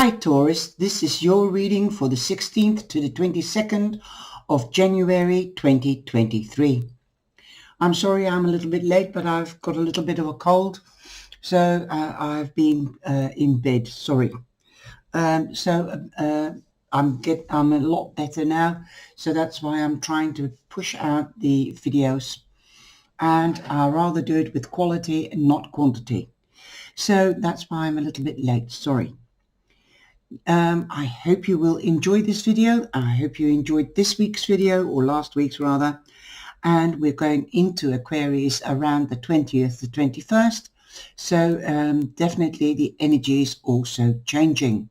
Hi Taurus, this is your reading for the 16th to the 22nd of January 2023. I'm sorry I'm a little bit late, but I've got a little bit of a cold, so I've been in bed, sorry. I'm a lot better now, so that's why I'm trying to push out the videos, and I'd rather do it with quality and not quantity. So that's why I'm a little bit late, sorry. I hope you will enjoy this video. I hope you enjoyed this week's video, or last week's rather. And we're going into Aquarius around the 20th to 21st. So definitely the energy is also changing.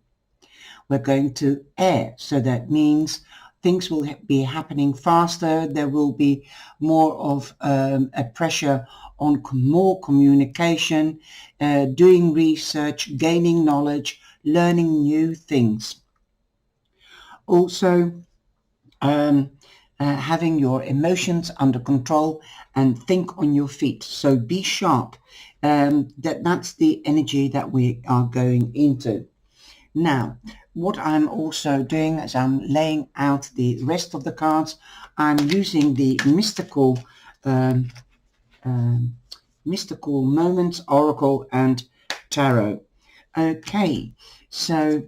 We're going to air. So that means things will be happening faster. There will be more of a pressure on more communication, doing research, gaining knowledge, learning new things. Also, having your emotions under control and think on your feet. So be sharp. That's the energy that we are going into. Now, what I'm also doing is I'm laying out the rest of the cards. I'm using the Mystical Moments, Oracle and Tarot. Okay, so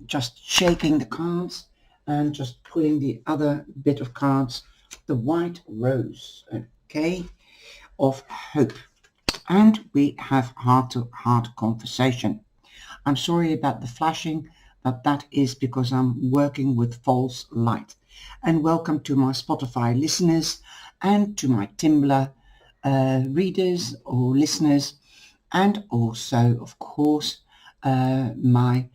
just shaking the cards and just pulling the other bit of cards, the White Rose, okay, of hope. And we have heart-to-heart conversation. I'm sorry about the flashing, but that is because I'm working with false light. And welcome to my Spotify listeners and to my Tumblr readers or listeners, and also, of course, my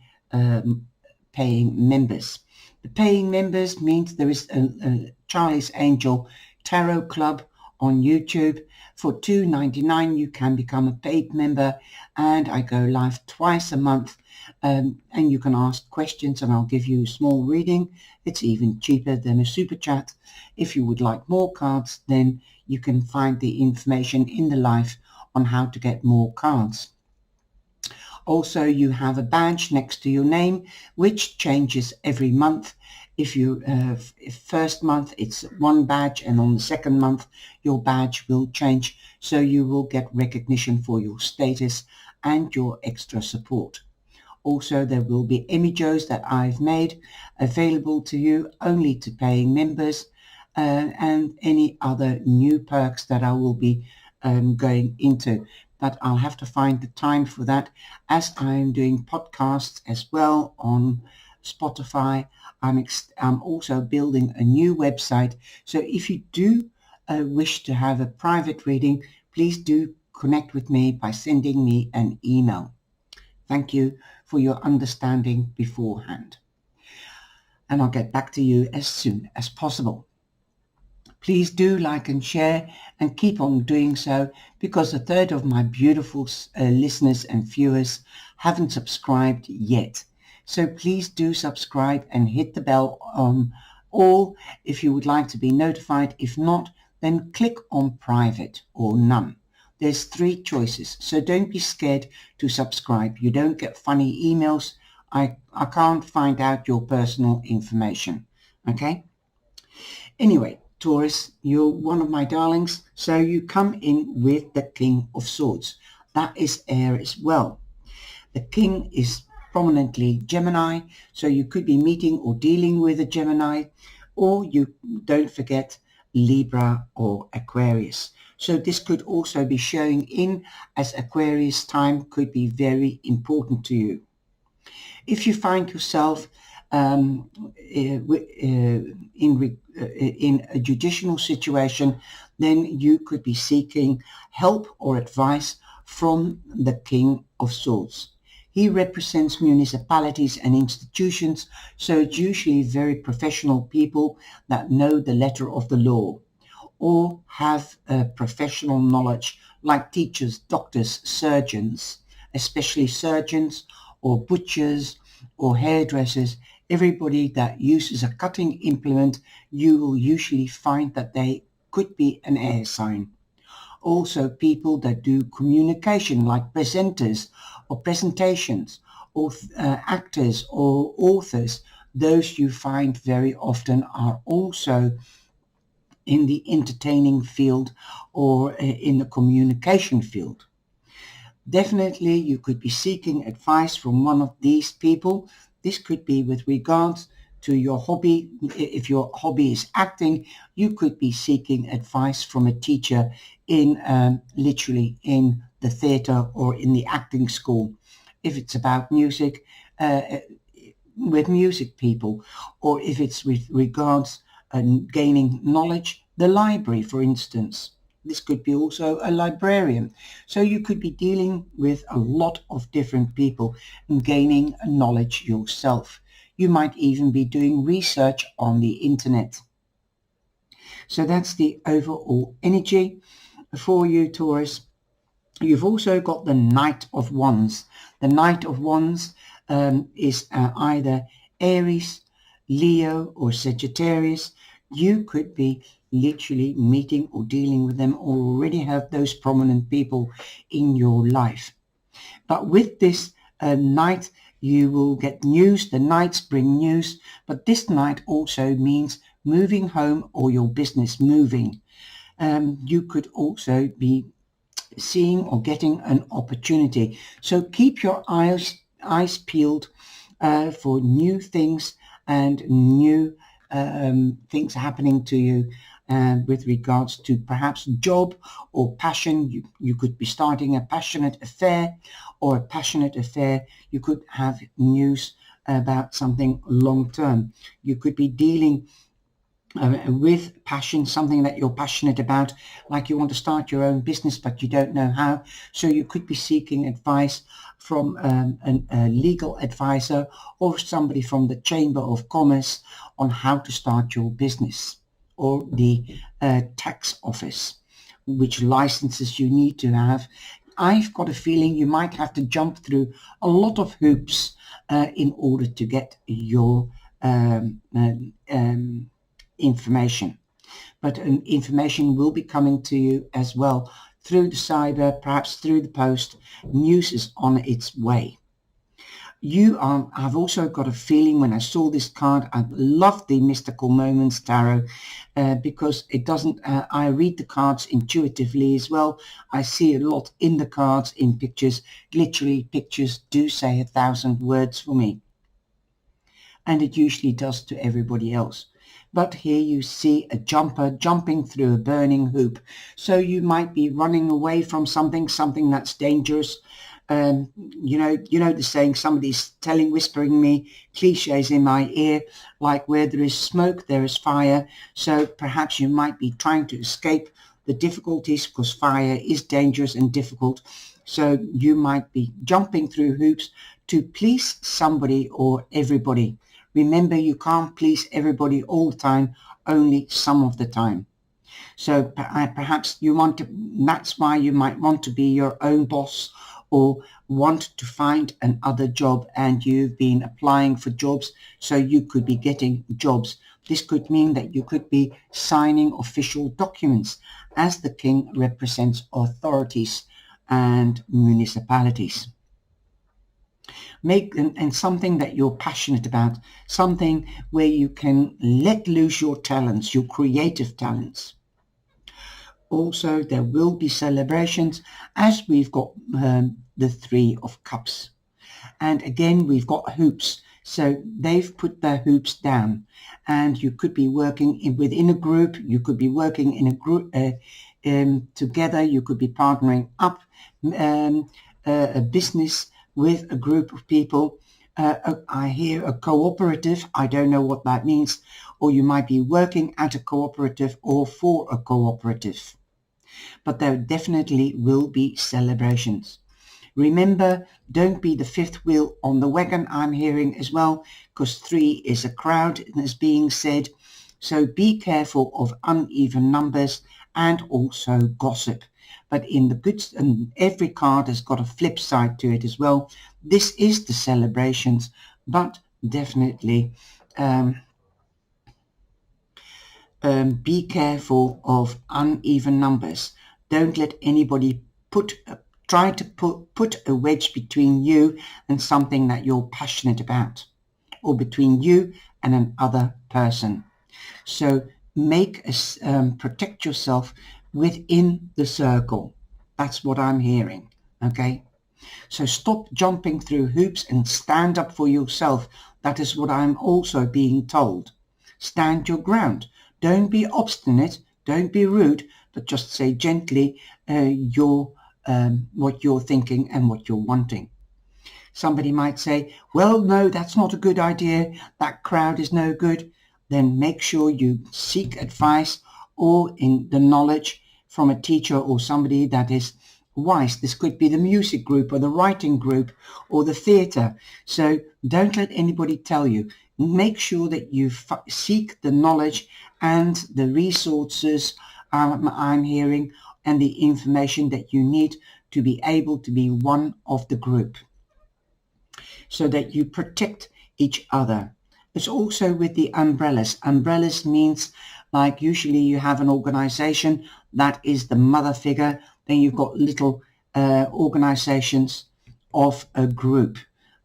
paying members. The paying members means there is a Charlie's Angel Tarot Club on YouTube. For $2.99 you can become a paid member, and I go live twice a month, and you can ask questions and I'll give you a small reading. It's even cheaper than a super chat. If you would like more cards, then you can find the information in the live on how to get more cards. Also, you have a badge next to your name, which changes every month. If first month it's one badge, and on the second month your badge will change, so you will get recognition for your status and your extra support. Also, there will be emojis that I've made available to you only to paying members, and any other new perks that I will be going into. But I'll have to find the time for that, as I'm doing podcasts as well on Spotify. I'm also building a new website. So if you do wish to have a private reading, please do connect with me by sending me an email. Thank you for your understanding beforehand. And I'll get back to you as soon as possible. Please do like and share, and keep on doing so, because a third of my beautiful listeners and viewers haven't subscribed yet. So please do subscribe and hit the bell on all if you would like to be notified. If not, then click on private or none. There's 3 choices, so don't be scared to subscribe. You don't get funny emails. I can't find out your personal information. Okay? Anyway, Taurus, you're one of my darlings, so you come in with the King of Swords. That is air as well. The King is prominently Gemini, so you could be meeting or dealing with a Gemini, or you don't forget Libra or Aquarius. So this could also be showing in, as Aquarius time could be very important to you. If you find yourself in a judicial situation, then you could be seeking help or advice from the King of Swords. He represents municipalities and institutions, so it's usually very professional people that know the letter of the law or have professional knowledge, like teachers, doctors, surgeons, especially surgeons or butchers or hairdressers. Everybody that uses a cutting implement, you will usually find that they could be an air sign. Also, people that do communication, like presenters or presentations, actors or authors. Those you find very often are also in the entertaining field or in the communication field. Definitely, you could be seeking advice from one of these people. This could be with regards to your hobby. If your hobby is acting, you could be seeking advice from a teacher in literally in the theatre or in the acting school. If it's about music, with music people, or if it's with regards gaining knowledge, the library, for instance. This could be also a librarian. So you could be dealing with a lot of different people and gaining knowledge yourself. You might even be doing research on the internet. So that's the overall energy for you, Taurus. You've also got the Knight of Wands. The Knight of Wands is either Aries, Leo, or Sagittarius. You could be literally meeting or dealing with them, or already have those prominent people in your life. But with this Knight, you will get news. The Knights bring news, but this Knight also means moving home or your business moving. You could also be seeing or getting an opportunity. So keep your eyes peeled for new things and new things happening to you with regards to perhaps job or passion. You could be starting a passionate affair, or a passionate affair, you could have news about something long term. You could be dealing with passion, something that you're passionate about, like you want to start your own business but you don't know how. So you could be seeking advice from a legal advisor or somebody from the Chamber of Commerce on how to start your business, or the tax office, which licenses you need to have. I've got a feeling you might have to jump through a lot of hoops in order to get your information. But information will be coming to you as well through the cyber, perhaps through the post. News is on its way. I've also got a feeling when I saw this card, I love the Mystical Moments Tarot because it doesn't, I read the cards intuitively as well. I see a lot in the cards, in pictures. Literally, pictures do say 1,000 words for me. And it usually does to everybody else. But here you see a jumper jumping through a burning hoop. So you might be running away from something that's dangerous. You know the saying, somebody's whispering me cliches in my ear, like where there is smoke, there is fire. So perhaps you might be trying to escape the difficulties, because fire is dangerous and difficult. So you might be jumping through hoops to please somebody or everybody. Remember, you can't please everybody all the time, only some of the time. So perhaps you want to, that's why you might want to be your own boss, or want to find another job, and you've been applying for jobs, so you could be getting jobs. This could mean that you could be signing official documents, as the king represents authorities and municipalities. And something that you're passionate about, something where you can let loose your talents, your creative talents. Also, there will be celebrations, as we've got the Three of Cups. And again, we've got hoops. So they've put their hoops down, and you could be working within a group. You could be working in a group together. You could be partnering up a business with a group of people. I hear a cooperative. I don't know what that means. Or you might be working at a cooperative or for a cooperative. But there definitely will be celebrations. Remember, don't be the fifth wheel on the wagon, I'm hearing as well, because 3 is a crowd, as being said. So be careful of uneven numbers and also gossip. But in the good, and every card has got a flip side to it as well. This is the celebrations, but definitely be careful of uneven numbers. Don't let anybody put Try to put a wedge between you and something that you're passionate about, or between you and another person. So protect yourself within the circle. That's what I'm hearing. Okay. So stop jumping through hoops and stand up for yourself. That is what I'm also being told. Stand your ground. Don't be obstinate. Don't be rude, but just say gently what you're thinking and what you're wanting. Somebody might say, well, no, that's not a good idea. That crowd is no good. Then make sure you seek advice or in the knowledge from a teacher or somebody that is wise. This could be the music group or the writing group or the theatre. So don't let anybody tell you. Make sure that you seek the knowledge and the resources I'm hearing and the information that you need to be able to be one of the group, so that you protect each other. It's also with the umbrellas. Umbrellas means, like, usually you have an organization that is the mother figure, then you've got little organizations of a group.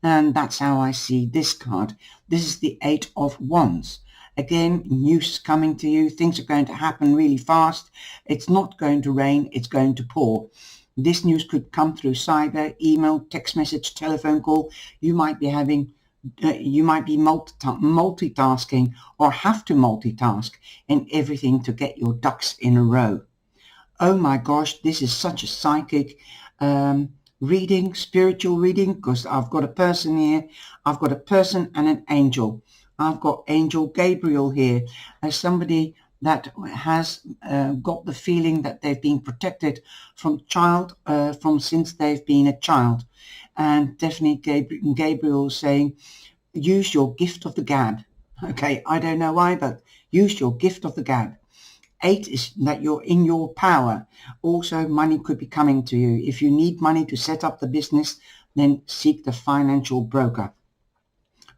And that's how I see this card. This is the 8 of Wands. Again, news coming to you. Things are going to happen really fast. It's not going to rain. It's going to pour. This news could come through cyber, email, text message, telephone call. You might be multitasking or have to multitask in everything to get your ducks in a row. Oh my gosh, this is such a psychic reading, spiritual reading, because I've got a person here. I've got a person and an angel. I've got Angel Gabriel here as somebody that has got the feeling that they've been protected from since they've been a child. And definitely Gabriel saying, use your gift of the gab. Okay, I don't know why, but use your gift of the gab. 8 is that you're in your power. Also, money could be coming to you. If you need money to set up the business, then seek the financial broker.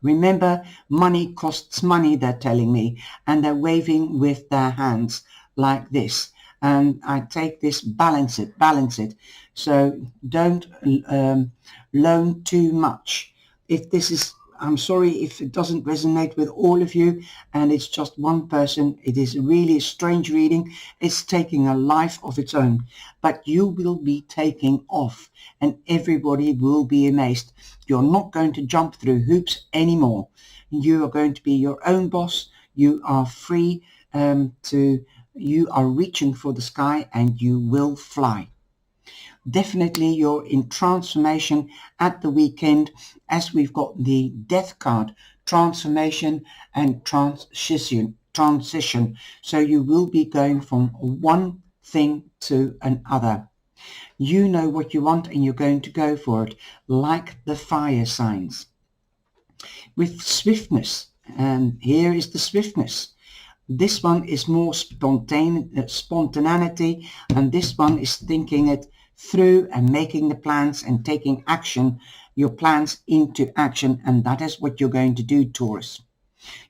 Remember, money costs money, they're telling me, and they're waving with their hands like this. And I take this, balance it. So don't loan too much. If this is, I'm sorry if it doesn't resonate with all of you and it's just one person, it is really a strange reading. It's taking a life of its own, but you will be taking off and everybody will be amazed. You're not going to jump through hoops anymore. You are going to be your own boss. You are free you are reaching for the sky and you will fly. Definitely you're in transformation at the weekend, as we've got the death card, transformation and transition. So you will be going from one thing to another. You know what you want and you're going to go for it, like the fire signs. With swiftness, and here is the swiftness. This one is more spontaneity, and this one is thinking it through and making the plans and taking action, your plans into action, and that is what you're going to do, Taurus.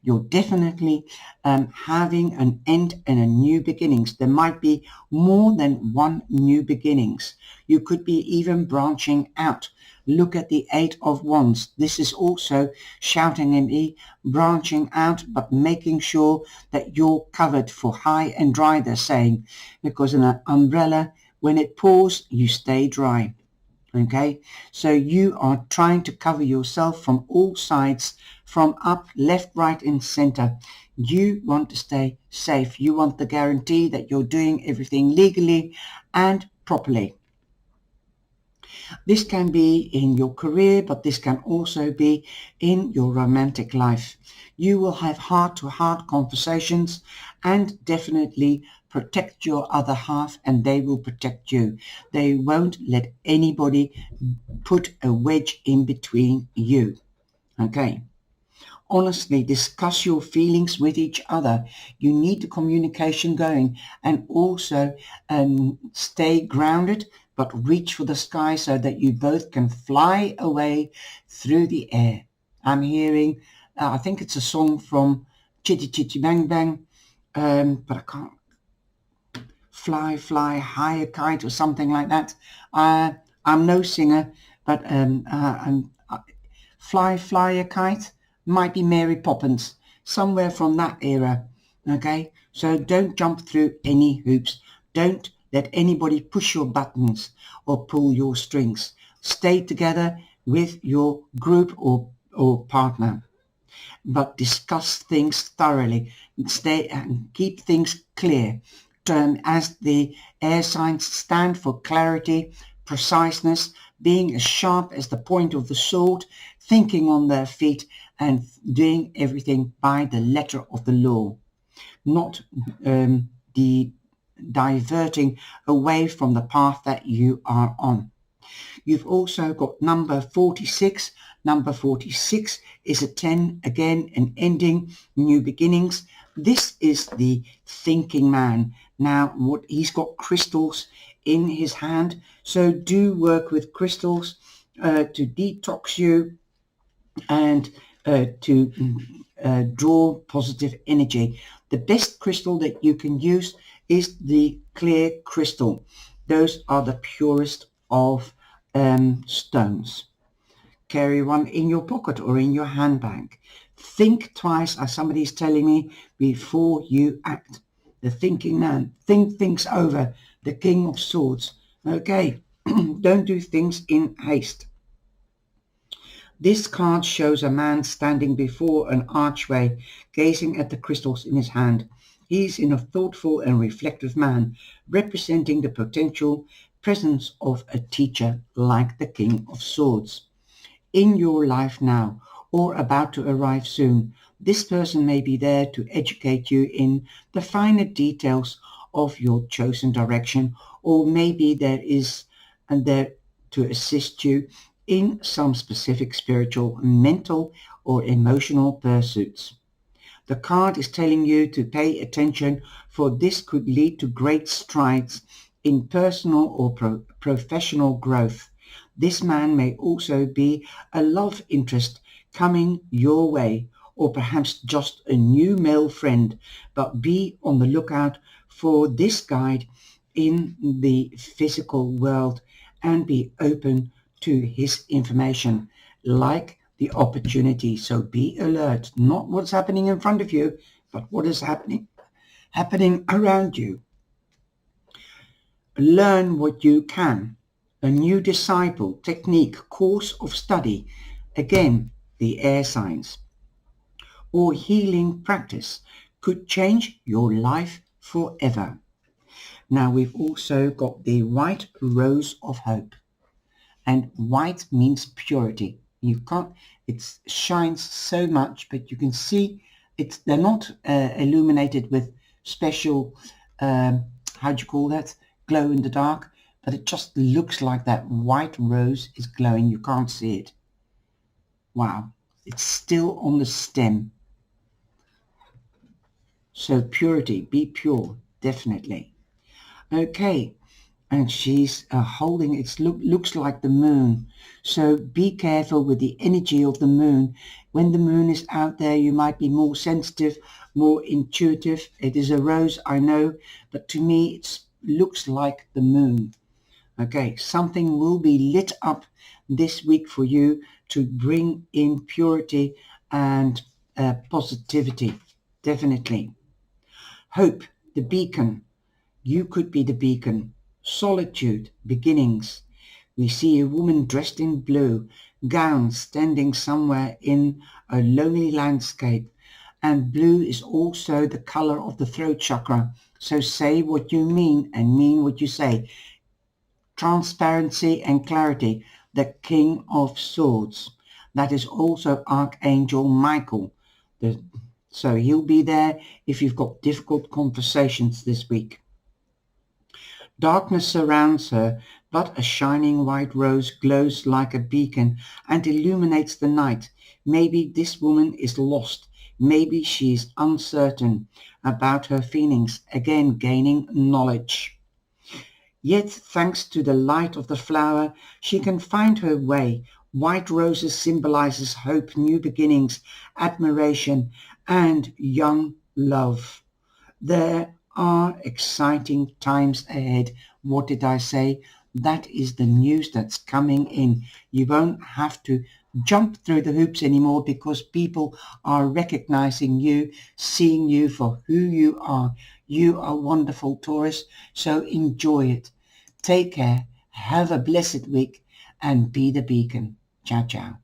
You're definitely having an end and a new beginnings. There might be more than one new beginnings. You could be even branching out. Look at the 8 of Wands. This is also shouting at me, branching out, but making sure that you're covered for high and dry, they're saying, because in an umbrella, when it pours, you stay dry. Okay, so you are trying to cover yourself from all sides, from up, left, right, and center. You want to stay safe. You want the guarantee that you're doing everything legally and properly. This can be in your career, but this can also be in your romantic life. You will have heart-to-heart conversations and definitely protect your other half, and they will protect you. They won't let anybody put a wedge in between you. Okay. Honestly, discuss your feelings with each other. You need the communication going, and also stay grounded, but reach for the sky so that you both can fly away through the air. I'm hearing, I think it's a song from Chitty Chitty Bang Bang, but I can't. Fly, high a kite or something like that. I'm no singer, but Fly a Kite might be Mary Poppins, somewhere from that era. Okay, so don't jump through any hoops. Don't let anybody push your buttons or pull your strings. Stay together with your group or partner, but discuss things thoroughly. Stay and keep things clear. As the air signs stand for clarity, preciseness, being as sharp as the point of the sword, thinking on their feet, and doing everything by the letter of the law, not the diverting away from the path that you are on. You've also got number 46. Number 46 is a 10, again, an ending, new beginnings. This is the thinking man. Now, he's got crystals in his hand, so do work with crystals to detox you and to draw positive energy. The best crystal that you can use is the clear crystal. Those are the purest of stones. Carry one in your pocket or in your handbag. Think twice, as somebody's telling me, before you act. The thinking man. Think things over. The King of Swords. Okay, don't do things in haste. This card shows a man standing before an archway, gazing at the crystals in his hand. He is in a thoughtful and reflective man, representing the potential presence of a teacher like the King of Swords. In your life now, or about to arrive soon, this person may be there to educate you in the finer details of your chosen direction, or maybe there is and there to assist you in some specific spiritual, mental, or emotional pursuits. The card is telling you to pay attention, for this could lead to great strides in personal or professional growth. This man may also be a love interest coming your way, or perhaps just a new male friend, but be on the lookout for this guide in the physical world and be open to his information, like the opportunity. So be alert, not what's happening in front of you, but what is happening around you. Learn what you can. A new disciple, technique, course of study. Again, the air signs. Or healing practice could change your life forever. Now we've also got the white rose of hope. And white means purity. You can't, it shines so much, but you can see they're not illuminated with special, how do you call that? Glow in the dark, but it just looks like that white rose is glowing. You can't see it. Wow. It's still on the stem. So purity, be pure, definitely. Okay. And she's holding, it looks like the moon. So be careful with the energy of the moon. When the moon is out there, you might be more sensitive, more intuitive. It is a rose, I know, but to me it looks like the moon. Okay, something will be lit up this week for you to bring in purity and positivity, definitely. Hope, the beacon. You could be the beacon. Solitude, beginnings. We see a woman dressed in blue, gown standing somewhere in a lonely landscape. And blue is also the color of the throat chakra. So say what you mean and mean what you say. Transparency and clarity, the King of Swords. That is also Archangel Michael. So he'll be there if you've got difficult conversations this week. Darkness surrounds her, but a shining white rose glows like a beacon and illuminates the night. Maybe this woman is lost. Maybe she is uncertain about her feelings, again gaining knowledge. Yet, thanks to the light of the flower, she can find her way. White roses symbolizes hope, new beginnings, admiration, and young love. There are exciting times ahead. What did I say? That is the news that's coming in. You won't have to jump through the hoops anymore because people are recognizing you, seeing you for who you are. You are wonderful, Taurus, so enjoy it. Take care, have a blessed week, and be the beacon. Ciao, ciao.